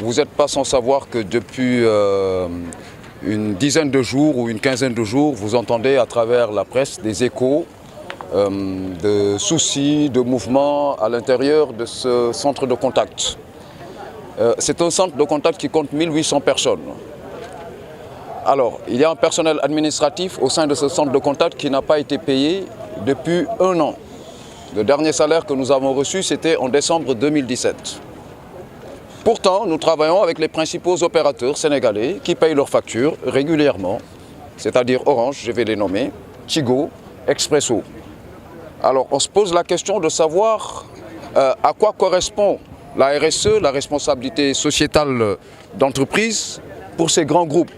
Vous n'êtes pas sans savoir que depuis une dizaine de jours ou une quinzaine de jours, vous entendez à travers la presse des échos de soucis, de mouvements à l'intérieur de ce centre de contact. C'est un centre de contact qui compte 1800 personnes. Alors, il y a un personnel administratif au sein de ce centre de contact qui n'a pas été payé depuis 1 an. Le dernier salaire que nous avons reçu, c'était en décembre 2017. Pourtant, nous travaillons avec les principaux opérateurs sénégalais qui payent leurs factures régulièrement, c'est-à-dire Orange, je vais les nommer, Tigo, Expresso. Alors, on se pose la question de savoir à quoi correspond la RSE, la responsabilité sociétale d'entreprise, pour ces grands groupes.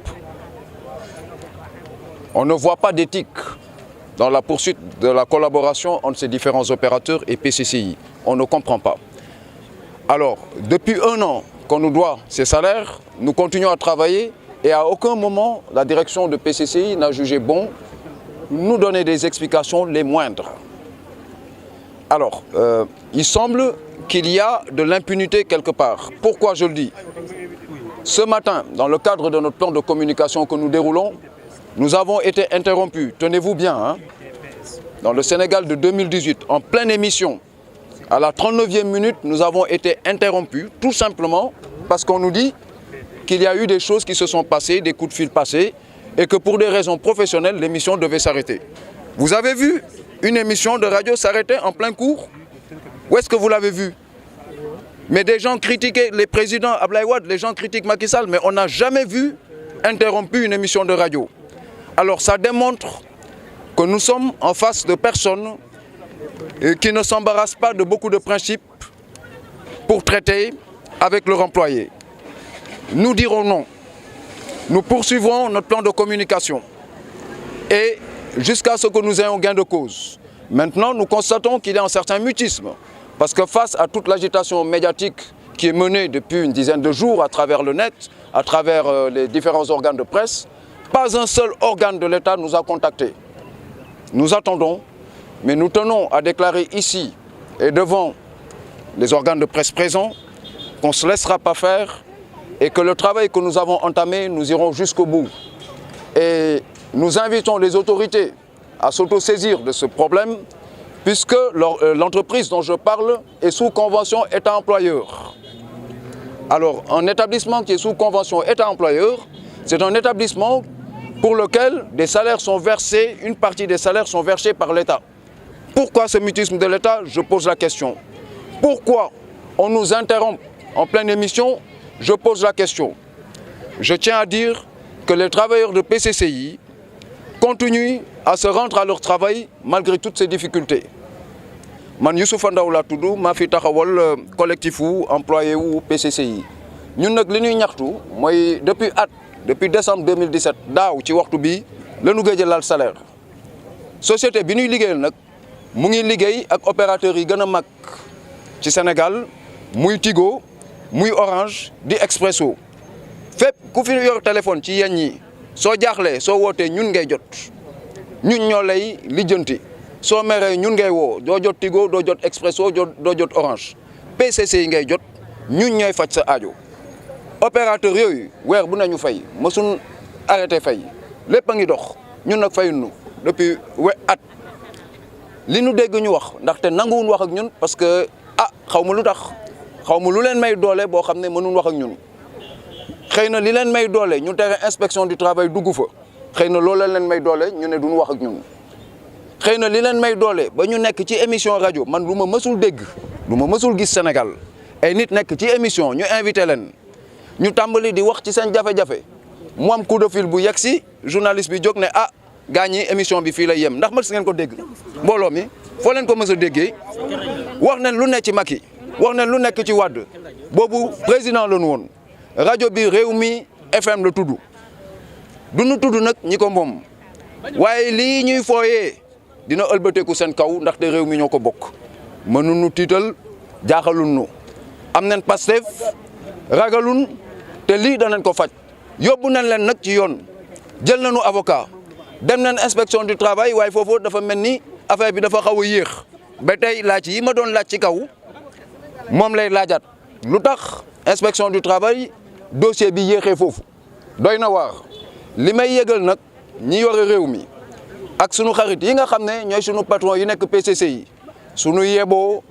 On ne voit pas d'éthique dans la poursuite de la collaboration entre ces différents opérateurs et PCCI. On ne comprend pas. Alors, depuis 1 an qu'on nous doit ces salaires, nous continuons à travailler et à aucun moment la direction de PCCI n'a jugé bon nous donner des explications les moindres. Alors, il semble qu'il y a de l'impunité quelque part. Pourquoi je le dis? Ce matin, dans le cadre de notre plan de communication que nous déroulons, nous avons été interrompus, tenez-vous bien, hein, dans le Sénégal de 2018, en pleine émission, à la 39e minute, nous avons été interrompus, tout simplement parce qu'on nous dit qu'il y a eu des choses qui se sont passées, des coups de fil passés, et que pour des raisons professionnelles, l'émission devait s'arrêter. Vous avez vu une émission de radio s'arrêter en plein cours? Où est-ce que vous l'avez vu? Mais des gens critiquaient les présidents Abdoulaye Wade, les gens critiquent Macky Sall, mais on n'a jamais vu interrompu une émission de radio. Alors ça démontre que nous sommes en face de personnes qui ne s'embarrassent pas de beaucoup de principes pour traiter avec leurs employés. Nous dirons non. Nous poursuivrons notre plan de communication et jusqu'à ce que nous ayons gain de cause. Maintenant, nous constatons qu'il y a un certain mutisme parce que face à toute l'agitation médiatique qui est menée depuis une dizaine de jours à travers le net, à travers les différents organes de presse, pas un seul organe de l'État nous a contactés. Nous attendons, mais nous tenons à déclarer ici et devant les organes de presse présents qu'on ne se laissera pas faire et que le travail que nous avons entamé, nous irons jusqu'au bout. Et nous invitons les autorités à s'autosaisir de ce problème puisque l'entreprise dont je parle est sous convention État-employeur. Alors, un établissement qui est sous convention État-employeur, c'est un établissement pour lequel des salaires sont versés, une partie des salaires sont versés par l'État. Pourquoi ce mutisme de l'État? Je pose la question. Pourquoi on nous interrompt en pleine émission? Je pose la question. Je tiens à dire que les travailleurs de PCCI continuent à se rendre à leur travail malgré toutes ces difficultés. Man Youssoupha Ndaw laa tudd maa fi taxawal collectif wu employé wu PCCI ñun nag li ñuy ñaxtu mooy depuis décembre 2017 daaw ci waxtu bi la ñu gëj a laal salaire société bi ñuy liggéeyal nag mu ngi liggéey ak opérateurs yi gën a mag ci Sénégal muy Tigo muy Orange di Expresso fépp ku fi yor téléphone ci yéen ñi soo jaaxlee soo wootee ñun ngay jot ñun ñoo lay lijjanti soo meree ñun ngay woo doo jot Tigo doo jot Expresso doo jot Orange PCC yi ngay jot ñun ñooy faj sa aajo opérateur yooyu weer bu nañu fay mësuñ arrêté fay lépp a ngi dox ñun nag fayuñu depuis at li nu dégg ñu wax ndaxte nanguwuñ wax ak ñun parce que xaw ma lu tax xaw ma lu leen may doole boo xam ne mënuñ wax ak ñun xëy na li leen may doole ñu tere inspection du travail dugg fa xëy na loolu leen may doole ñu ne duñ wax ak ñun xëy na li leen may doole ba ñu nekk ci émission rajo man lu ma mësul dégg lu ma mësul gis Sénégal ay nit nekk ci émission ñu invité leen ñu tàmbali di wax ci seen jafe-jafe mu am coup de fil bu yegg si journaliste bi jóg ne gaa ñi émission bi fii lay yem ndax mës ngeen ko dégg mbooloo mi foo leen ko mës a déggee wax nañ lu nekk ci Macky wax nañ lu nekk ci Wade boobu président la ñu woon rajo bi Rewmi FM la tudd du ñu tudd nag ñi ko moom waaye lii ñuy fooyee dina ëlbateeku seen kaw ndaxte réew mi ñoo ko bokk mënuñu tiital jaaxaluñu am nañ Pastef ragalun te lii danañ ko faj yóbbu nañ leen nag ci yoon jël nañu avocat dem nañ inspection du travail waaye foofu dafa mel ni affaire bi dafa xaw a yéex ba tey laaj yi ma doon laaj ci kaw moom lay laajaat lu tax inspection du travail dossier bi yéexee foofu doy na waar li may yégal nag ñi yore réew mi ak sunu xarit yi nga xam ne ñooy sunu patron yi nekk PCC yi sunu yeboo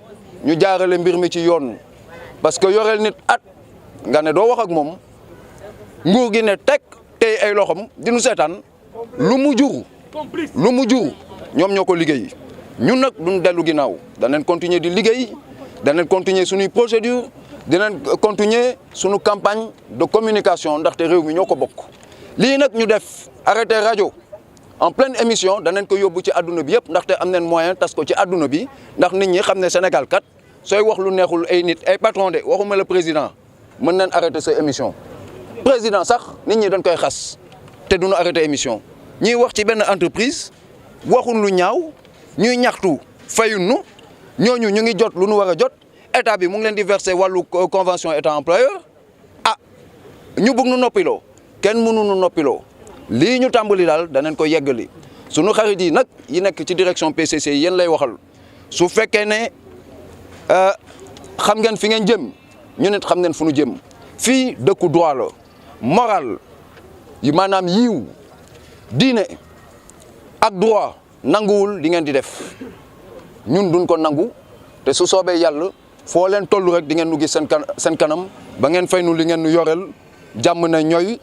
ñu jaarale mbir mi ci yoon parce que yoreel nit at nga ne doo wax ak moom nguur gi ne teg tey ay loxom di nu seetaan lu mu jur ñoom ñoo ko liggéey ñun nag duñ dellu ginnaaw danañ continuer di liggéey danañ continuer suñuy procédure dinañ continuer suñu campagne de communication ndaxte réew mi ñoo ko bokk lii nag ñu def arrêté rajo en pleine émission danañ ko yóbbu ci àdduna bi yëpp ndaxte am nañ moyen tas ko ci àdduna bi ndax nit ñi xam ne Sénégal kat sooy wax lu neexul ay nit ay patron de waxuma le président mën nañ arrêté sa émission président sax nit ñi dañ koy xas te duñu arrêté émission ñuy wax ci benn entreprise waxuñ lu ñaaw ñuy ñaxtu fayuñu ñooñu ñu ngi jot lu nu war a jot état bi mu ngi leen di verser wàllu convention état employeur ah ñu bëgg nu noppiloo kenn mënu nu noppiloo lii ñu tàmbali daal danañ ko yeggali sunu xarit yi nag yi nekk ci direction PCC yi yéen lay waxal su fekkee ne xam ngeen fi ngeen jëm ñu nit xam ngeen fu nu jëm fii dëkku droit la moral yi maanaam yiw diine ak droit nanguwul li ngeen di def ñun duñ ko nangu te su soobee yàlla foo leen toll rek di ngeen nu gis seen kanam ba ngeen fay nu li ngeen nu yoreel jàmm na ñooy